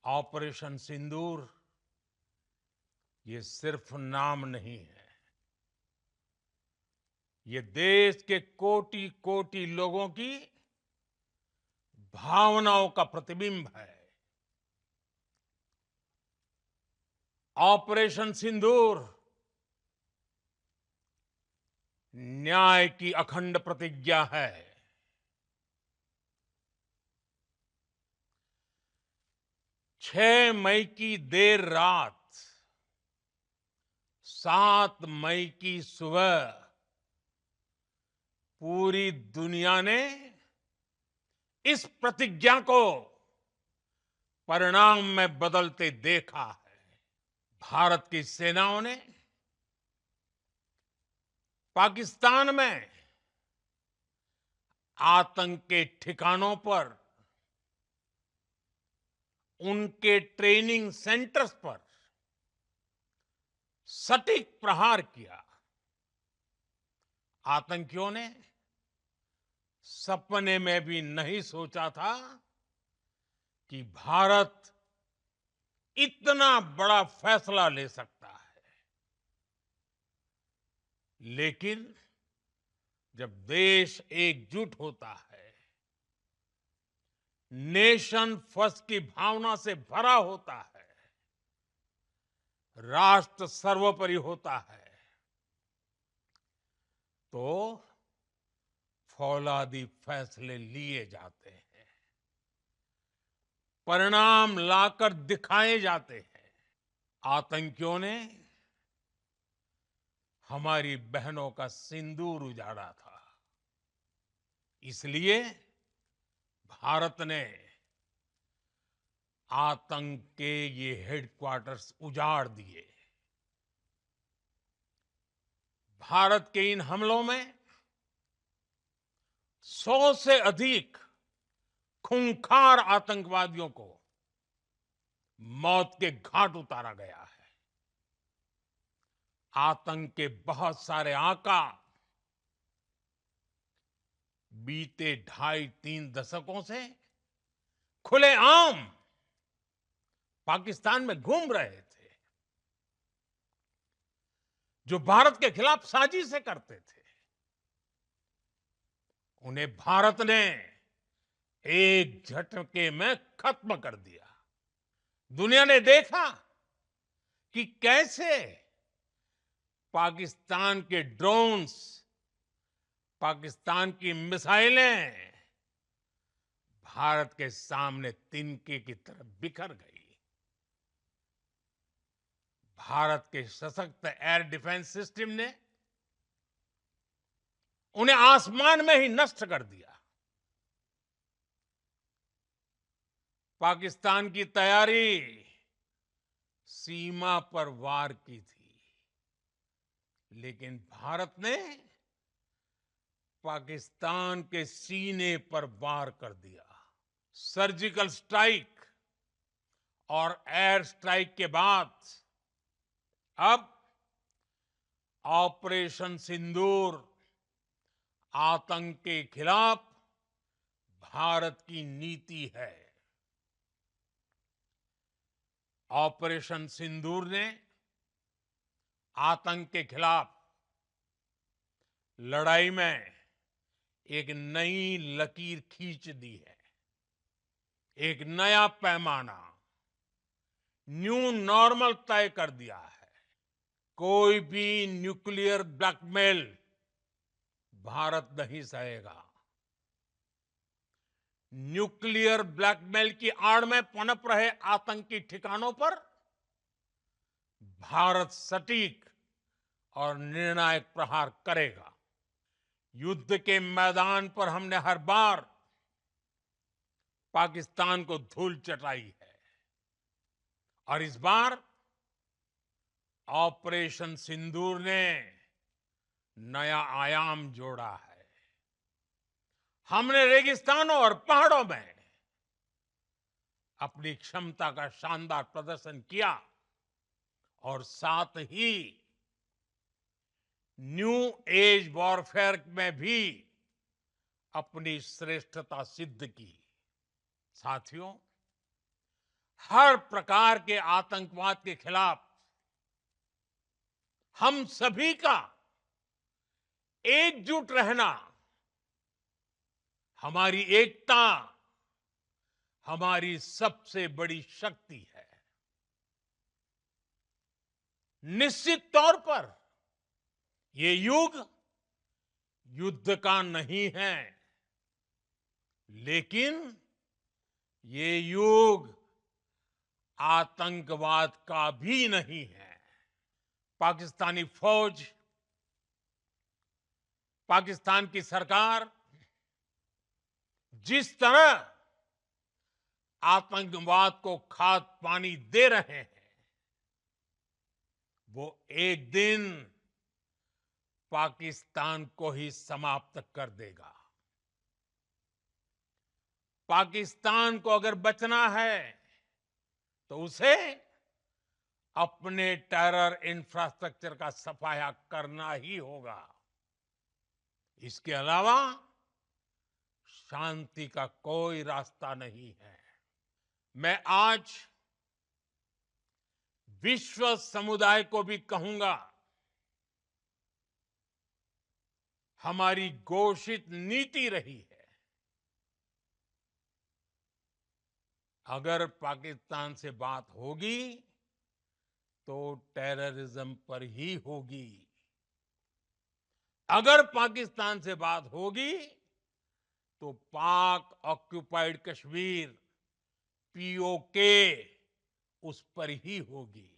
Operation सिंदूर ये सिर्फ नाम नहीं है। ये देश के कोटि कोटि लोगों की भावनाओं का प्रतिबिंब है। ऑपरेशन सिंदूर न्याय की अखंड प्रतिज्ञा है। 6 मई की देर रात, 7 मई की सुबह पूरी दुनिया ने इस प्रतिज्ञा को परिणाम में बदलते देखा है। भारत की सेनाओं ने पाकिस्तान में आतंक के ठिकानों पर, उनके ट्रेनिंग सेंटर्स पर सटीक प्रहार किया। आतंकियों ने सपने में भी नहीं सोचा था कि भारत इतना बड़ा फैसला ले सकता है। लेकिन जब देश एकजुट होता है, नेशन फर्स्ट की भावना से भरा होता है, राष्ट्र सर्वोपरि होता है, तो फौलादी फैसले लिए जाते हैं, परिणाम लाकर दिखाए जाते हैं। आतंकियों ने हमारी बहनों का सिंदूर उजाड़ा था, इसलिए भारत ने आतंक के ये हेडक्वार्टर्स उजाड़ दिए। भारत के इन हमलों में 100 से अधिक खूंखार आतंकवादियों को मौत के घाट उतारा गया है। आतंक के बहुत सारे आका बीते 2.5-3 दशकों से खुलेआम पाकिस्तान में घूम रहे थे, जो भारत के खिलाफ साजिशें करते थे। उन्हें भारत ने एक झटके में खत्म कर दिया। दुनिया ने देखा कि कैसे पाकिस्तान के ड्रोन्स, पाकिस्तान की मिसाइलें भारत के सामने तिनके की तरह बिखर गई। भारत के सशक्त एयर डिफेंस सिस्टम ने उन्हें आसमान में ही नष्ट कर दिया। पाकिस्तान की तैयारी सीमा पर वार की थी, लेकिन भारत ने पाकिस्तान के सीने पर वार कर दिया। सर्जिकल स्ट्राइक और एयर स्ट्राइक के बाद अब ऑपरेशन सिंदूर आतंक के खिलाफ भारत की नीति है। ऑपरेशन सिंदूर ने आतंक के खिलाफ लड़ाई में एक नई लकीर खींच दी है, एक नया पैमाना, न्यू नॉर्मल तय कर दिया है। कोई भी न्यूक्लियर ब्लैकमेल भारत नहीं सहेगा। न्यूक्लियर ब्लैकमेल की आड़ में पनप रहे आतंकी ठिकानों पर भारत सटीक और निर्णायक प्रहार करेगा। युद्ध के मैदान पर हमने हर बार पाकिस्तान को धूल चटाई है, और इस बार ऑपरेशन सिंदूर ने नया आयाम जोड़ा है। हमने रेगिस्तानों और पहाड़ों में अपनी क्षमता का शानदार प्रदर्शन किया, और साथ ही न्यू एज वॉरफेयर में भी अपनी श्रेष्ठता सिद्ध की। साथियों, हर प्रकार के आतंकवाद के खिलाफ हम सभी का एकजुट रहना हमारी एकता, हमारी सबसे बड़ी शक्ति है। निश्चित तौर पर ये युग युद्ध का नहीं है, लेकिन ये युग आतंकवाद का भी नहीं है। पाकिस्तानी फौज, पाकिस्तान की सरकार जिस तरह आतंकवाद को खाद पानी दे रहे हैं, वो एक दिन पाकिस्तान को ही समाप्त कर देगा। पाकिस्तान को अगर बचना है तो उसे अपने टेरर इंफ्रास्ट्रक्चर का सफाया करना ही होगा। इसके अलावा शांति का कोई रास्ता नहीं है। मैं आज विश्व समुदाय को भी कहूंगा, हमारी घोषित नीति रही है, अगर पाकिस्तान से बात होगी तो टेररिज्म पर ही होगी। अगर पाकिस्तान से बात होगी तो पाक ऑक्युपाइड कश्मीर, पीओके, उस पर ही होगी।